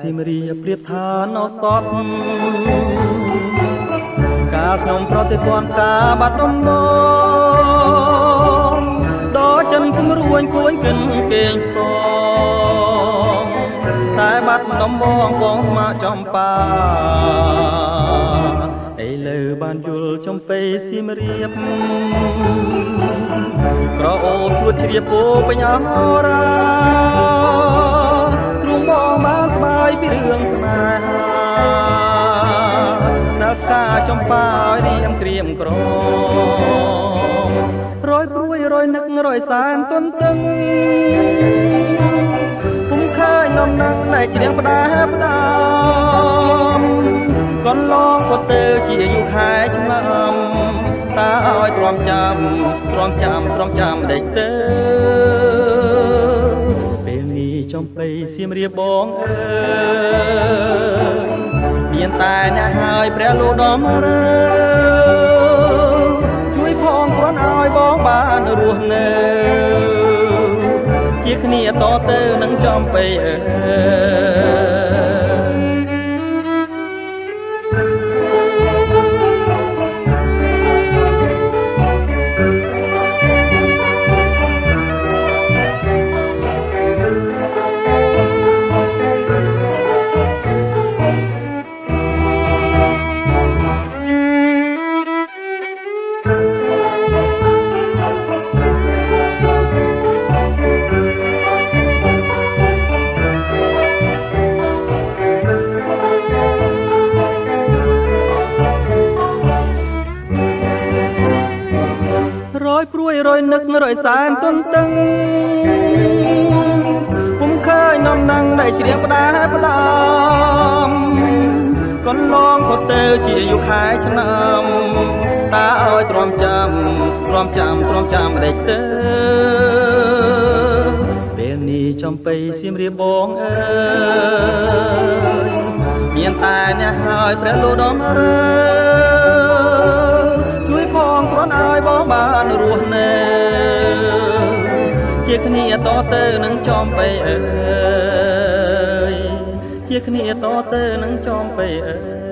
ស៊ីមរៀបប្រៀបថាណោសតការខ្ញុំប្រតិព័ន្ធការបាត់ដំបងដល់ចិនគំរួញគួញកិនគេងផ្សងតែបាត់ដំបងបងស្មាចំបាឥឡូវបានយល់ចំពេស៊ីមរៀបក្រអូបជួតជ្រាបពោពេញអរាទ្រូងបងបានស្បាយពីរឿងស្នេហាដល់ការចំបាឲ្យរៀមក្រៀមក្រមរយព្រួយរយនឹករយសានទន្ទឹងពុំឃើញនំនឹងតែជ្រៀងផ្ដាផ្ដាំកន្លងក៏ទៅជាយូរខែឆ្នាំតើឲ្យទ្រាំចាំដេចទៅពេលនេះចំបៃសៀមរាបបងអើយមានតែអ្នកហើយព្រះលោកដំរើជួយផងគ្រាន់ឲ្យបងបានរស់នៅជាគ្នាតទៅនឹងចំបៃអើរយព្រួយរយនឹករយសានទន្ទឹងពុំឃើញនំនឹងដែលជ្រៀងផ្ដាផ្ដាំកន្លងក៏ទៅជាយូរខែឆ្នាំតើឲ្យទ្រាំចាំដេចទៅពេលនេះចំបៃសៀមរាបបងអើយមានតែអ្នកហើយព្រះលោកដំរើជួយផងគ្រាន់ឲ្យបងបានរស់នៅជាគ្នាតទៅនឹងចំបៃអើយជាគ្នាតទៅនឹងចំបៃអើយ